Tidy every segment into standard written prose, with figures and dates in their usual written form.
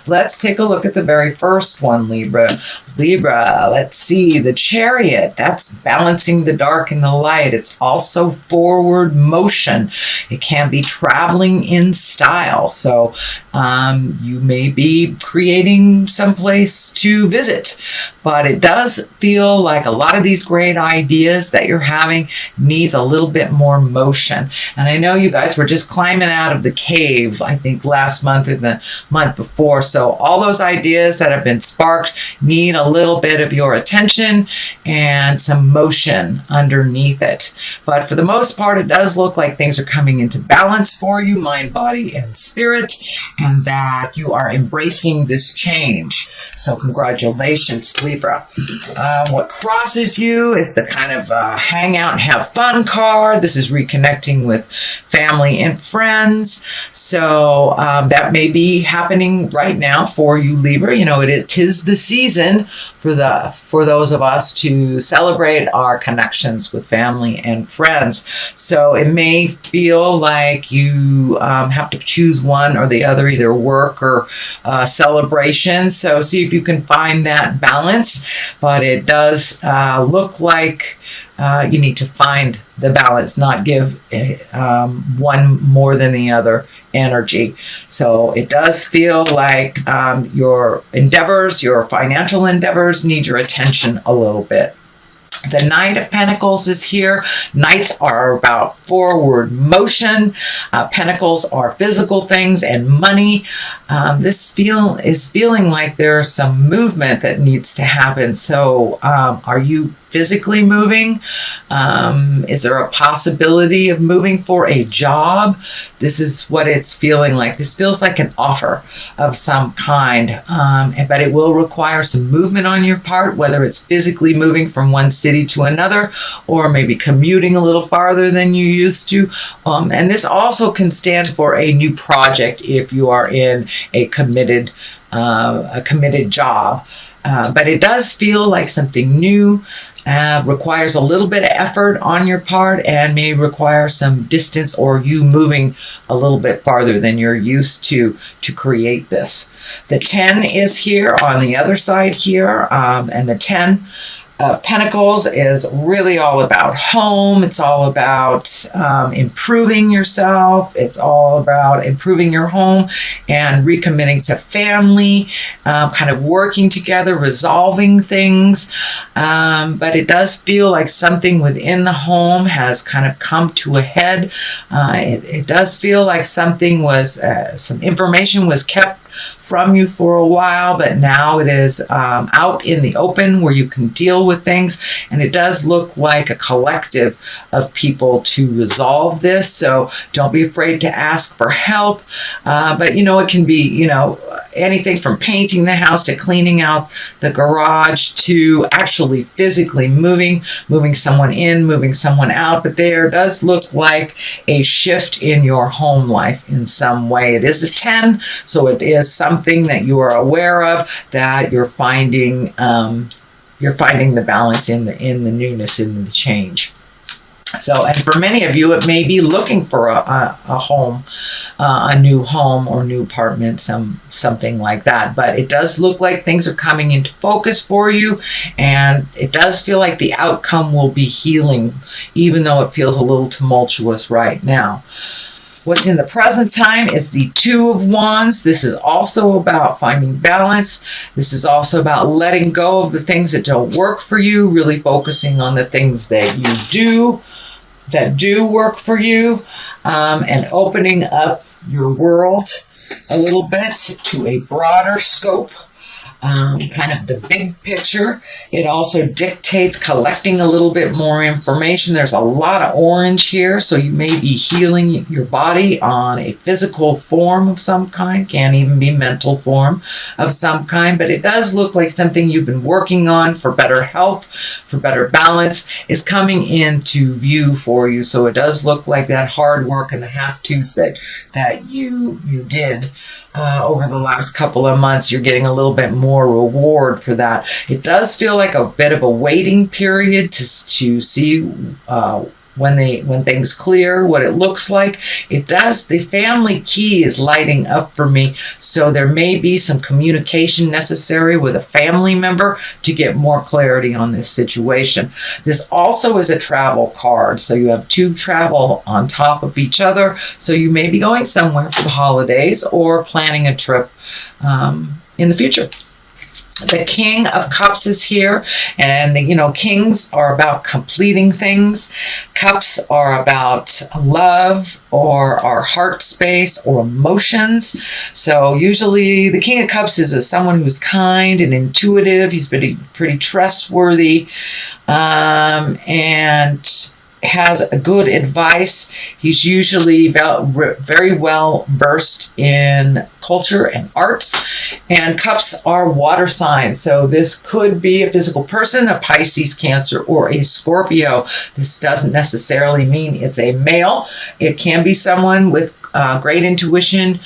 Let's take a look at the very first one, Libra. Libra, let's see, the Chariot. That's balancing the dark and the light. It's also forward motion. It can be traveling in style. So you may be creating someplace to visit, but it does feel like a lot of these great ideas that you're having needs a little bit more motion. And I know you guys were just climbing out of the cave, I think last month or the month before. So all those ideas that have been sparked need a little bit of your attention and some motion underneath it. But for the most part, it does look like things are coming into balance for you, mind, body, and spirit, and that you are embracing this change. So congratulations, Libra. What crosses you is the kind of hang out and have fun card. This is reconnecting with family and friends. So that may be happening right now for you, Libra. You know, it is the season for those of us to celebrate our connections with family and friends. So it may feel like you have to choose one or the other, either work or celebration. So see if you can find that balance. But it does look like you need to find the balance, not give one more than the other energy. So it does feel like your endeavors, your financial endeavors need your attention a little bit. The Knight of Pentacles is here. Knights are about forward motion. Pentacles are physical things and money. This is feeling like there's some movement that needs to happen. So are you physically moving? Is there a possibility of moving for a job? This is what it's feeling like. This feels like an offer of some kind, but it will require some movement on your part, whether it's physically moving from one city to another, or maybe commuting a little farther than you used to. And this also can stand for a new project if you are in a committed job. But it does feel like something new. Requires a little bit of effort on your part and may require some distance or you moving a little bit farther than you're used to create this. The 10 is here on the other side here, and the 10 Pentacles is really all about home. It's all about improving yourself. It's all about improving your home and recommitting to family, kind of working together, resolving things. But it does feel like something within the home has kind of come to a head. It does feel like something was, some information was kept from you for a while, but now it is out in the open where you can deal with things, and it does look like a collective of people to resolve this. So don't be afraid to ask for help, but you know, it can be, you know, anything from painting the house to cleaning out the garage to actually physically moving someone in, moving someone out. But there does look like a shift in your home life in some way. It is a 10, so it is something that you are aware of, that you're finding the balance in the newness, in the change. So, and for many of you, it may be looking for a home, a new home or new apartment, something like that. But it does look like things are coming into focus for you, and it does feel like the outcome will be healing, even though it feels a little tumultuous right now. What's in the present time is the 2 of Wands. This is also about finding balance. This is also about letting go of the things that don't work for you, really focusing on the things that you do, that do work for you, and opening up your world a little bit to a broader scope. Kind of the big picture. It also dictates collecting a little bit more information. There's a lot of orange here, so you may be healing your body on a physical form of some kind, can even be mental form of some kind, but it does look like something you've been working on for better health, for better balance, is coming into view for you. So it does look like that hard work and the half-truths that you did over the last couple of months, you're getting a little bit more reward for that. It does feel like a bit of a waiting period to see when things clear, what it looks like. It does. The family key is lighting up for me. So there may be some communication necessary with a family member to get more clarity on this situation. This also is a travel card. So you have 2 travel on top of each other. So you may be going somewhere for the holidays or planning a trip in the future. The King of Cups is here, and kings are about completing things. Cups are about love or our heart space or emotions. So usually the King of Cups is someone who's kind and intuitive. He's pretty trustworthy, and has a good advice. He's usually very well versed in culture and arts. And cups are water signs. So this could be a physical person, a Pisces, Cancer, or a Scorpio. This doesn't necessarily mean it's a male. It can be someone with great intuition,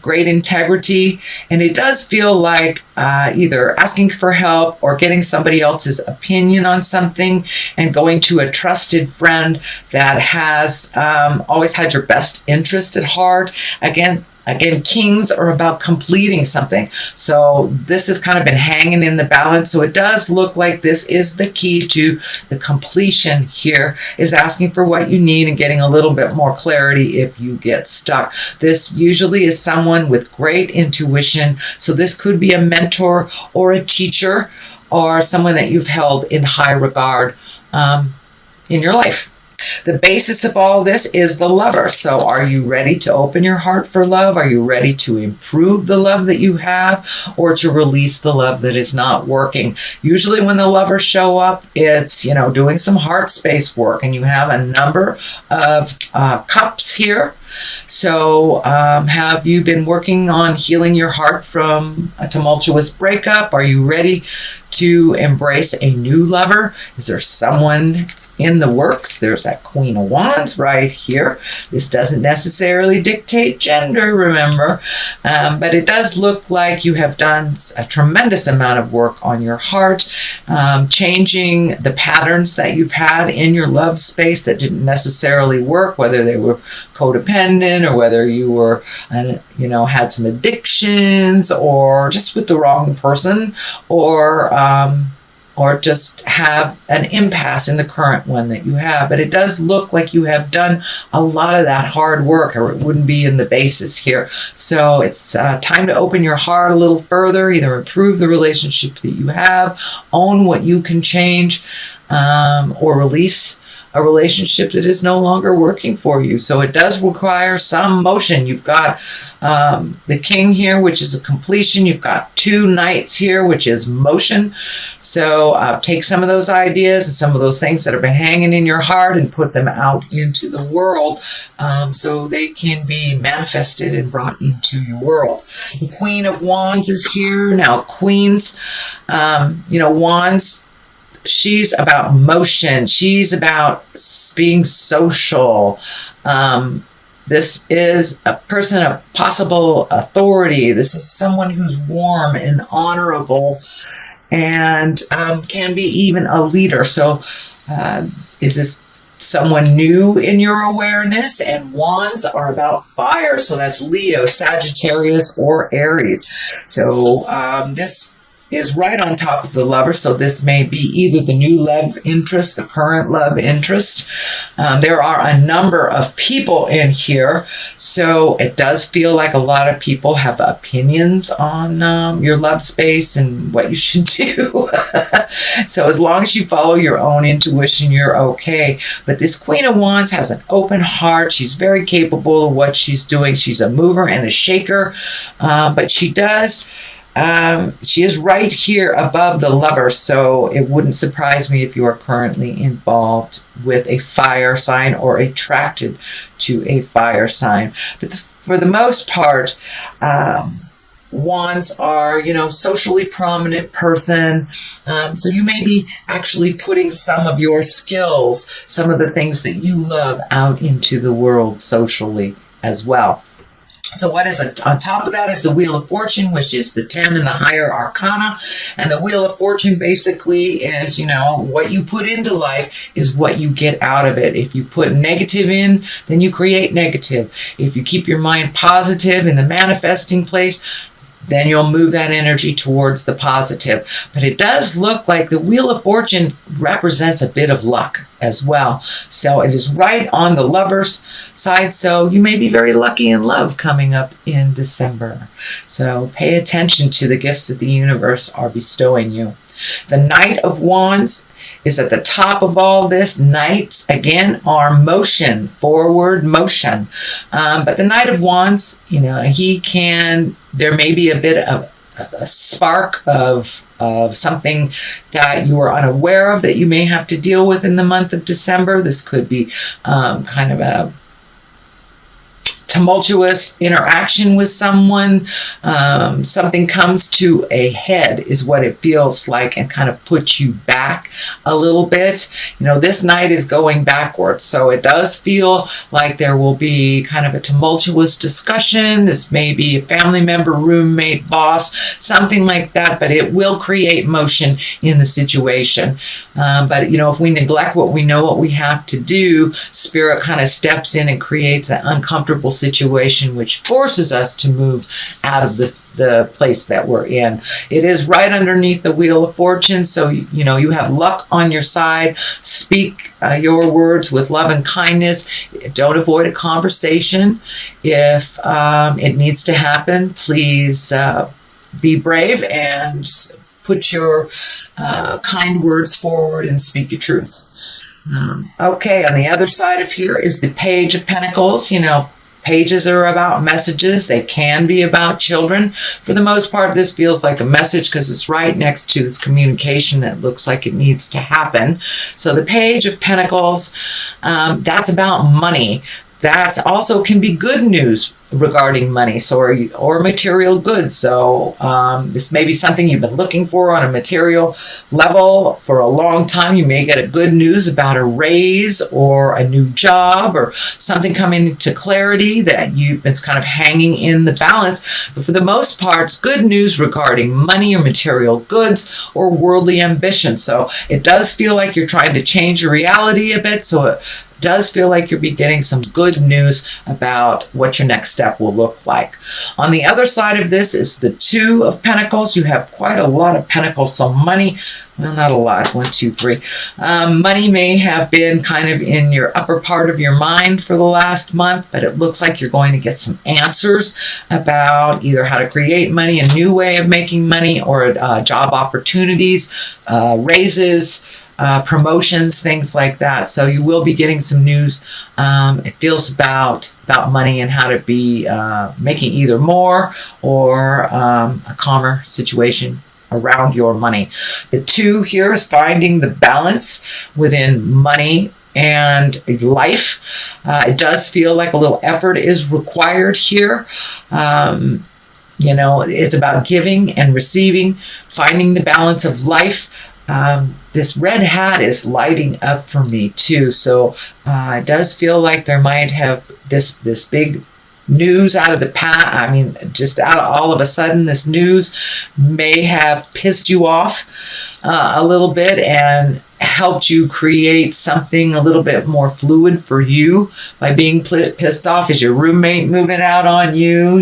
great integrity, and it does feel like either asking for help or getting somebody else's opinion on something and going to a trusted friend that has always had your best interest at heart. Again, kings are about completing something. So this has kind of been hanging in the balance. So it does look like this is the key to the completion here, is asking for what you need and getting a little bit more clarity if you get stuck. This usually is someone with great intuition. So this could be a mentor or a teacher or someone that you've held in high regard in your life. The basis of all this is the Lover. So are you ready to open your heart for love? Are you ready to improve the love that you have, or to release the love that is not working? Usually when the Lovers show up, it's, doing some heart space work, and you have a number of cups here. So have you been working on healing your heart from a tumultuous breakup? Are you ready to embrace a new lover? Is there someone in the works? There's that Queen of Wands right here. This doesn't necessarily dictate gender, remember, but it does look like you have done a tremendous amount of work on your heart, changing the patterns that you've had in your love space that didn't necessarily work, whether they were codependent or whether you were, had some addictions or just with the wrong person, or just have an impasse in the current one that you have. But it does look like you have done a lot of that hard work, or it wouldn't be in the basis here. So it's time to open your heart a little further, either improve the relationship that you have, own what you can change, or release a relationship that is no longer working for you. So it does require some motion. You've got the King here, which is a completion. You've got 2 Knights here, which is motion. So take some of those ideas and some of those things that have been hanging in your heart and put them out into the world, so they can be manifested and brought into your world. The Queen of Wands is here. Now, Queens, Wands, she's about motion. She's about being social. This is a person of possible authority. This is someone who's warm and honorable and can be even a leader. So is this someone new in your awareness? And Wands are about fire. So that's Leo, Sagittarius, or Aries. So this is right on top of the Lover. So this may be either the new love interest, the current love interest. There are a number of people in here. So it does feel like a lot of people have opinions on your love space and what you should do. So as long as you follow your own intuition, you're okay. But this Queen of Wands has an open heart. She's very capable of what she's doing. She's a mover and a shaker. But she is right here above the Lover, so it wouldn't surprise me if you are currently involved with a fire sign or attracted to a fire sign. But for the most part, Wands are, socially prominent person. So you may be actually putting some of your skills, some of the things that you love out into the world socially as well. So what is it? On top of that is the Wheel of Fortune, which is the 10 in the higher arcana. And the Wheel of Fortune basically is, what you put into life is what you get out of it. If you put negative in, then you create negative. If you keep your mind positive in the manifesting place, then you'll move that energy towards the positive. But it does look like the Wheel of Fortune represents a bit of luck as well. So it is right on the lover's side. So you may be very lucky in love coming up in December. So pay attention to the gifts that the universe are bestowing you. The Knight of Wands is at the top of all this. Knights, again, are motion, forward motion. But the Knight of Wands, there may be a bit of a spark of something that you are unaware of that you may have to deal with in the month of December. This could be kind of a tumultuous interaction with someone. Something comes to a head is what it feels like, and kind of puts you back a little bit. This night is going backwards, so it does feel like there will be kind of a tumultuous discussion. This may be a family member, roommate, boss, something like that, but it will create motion in the situation. But if we neglect what we know what we have to do, Spirit kind of steps in and creates an uncomfortable situation, which forces us to move out of the place that we're in. It is right underneath the Wheel of Fortune, so you have luck on your side. Speak your words with love and kindness. Don't avoid a conversation. If it needs to happen, please be brave and put your kind words forward and speak your truth. Okay, on the other side of here is the Page of Pentacles. Pages are about messages. They can be about children. For the most part, this feels like a message because it's right next to this communication that looks like it needs to happen. So the Page of Pentacles, that's about money. That also can be good news regarding money, or material goods. So this may be something you've been looking for on a material level for a long time. You may get a good news about a raise or a new job or something coming to clarity that it's kind of hanging in the balance. But for the most part, it's good news regarding money or material goods or worldly ambition. So it does feel like you're trying to change your reality a bit. So it does feel like you'll be getting some good news about what your next step will look like. On the other side of this is the Two of Pentacles. You have quite a lot of pentacles, so money, well, not a lot, 1, 2, 3. Money may have been kind of in your upper part of your mind for the last month, but it looks like you're going to get some answers about either how to create money, a new way of making money, or job opportunities, raises, promotions, things like that. So you will be getting some news. It feels about money and how to be making either more or a calmer situation around your money. The Two here is finding the balance within money and life. It does feel like a little effort is required here. It's about giving and receiving, finding the balance of life. This red hat is lighting up for me too. So it does feel like there might have this big news out of the past. Just out of all of a sudden, this news may have pissed you off a little bit and helped you create something a little bit more fluid for you by being pissed off. Is your roommate moving out on you?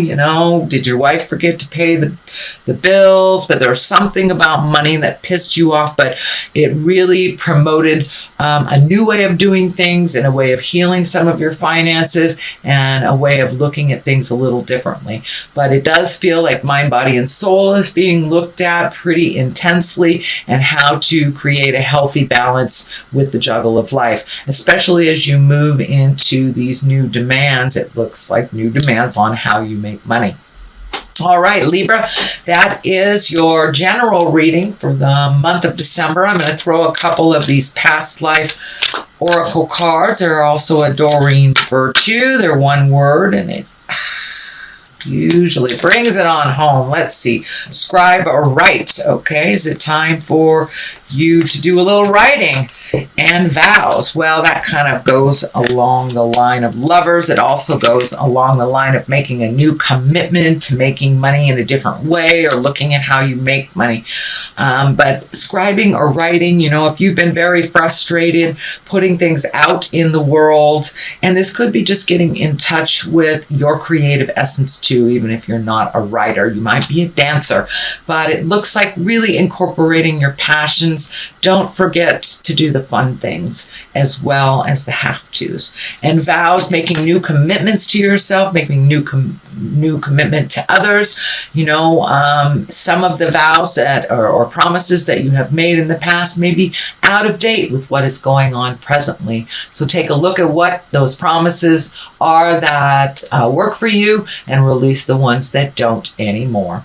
Did your wife forget to pay the bills? But there's something about money that pissed you off, but it really promoted a new way of doing things and a way of healing some of your finances and a way of looking at things a little differently. But it does feel like mind, body, and soul is being looked at pretty intensely, and how to create a healthy balance with the juggle of life, especially as you move into these new demands. It looks like new demands on how you make money. All right, Libra, that is your general reading for the month of December. I'm going to throw a couple of these past life oracle cards. They're also a Doreen Virtue. They're one word, and it usually brings it on home. Let's see. Scribe or write. Okay, is it time for you to do a little writing. And vows, well, that kind of goes along the line of lovers. It also goes along the line of making a new commitment to making money in a different way, or looking at how you make money. But scribing or writing, you know, if you've been very frustrated, putting things out in the world, and this could be just getting in touch with your creative essence too, even if you're not a writer. You might be a dancer, but it looks like really incorporating your passions. Don't forget to do the fun things as well as the have-tos. And vows, making new commitments to yourself, making new commitment to others. You know, some of the vows that or promises that you have made in the past may be out of date with what is going on presently. So take a look at what those promises are that work for you, and release the ones that don't anymore.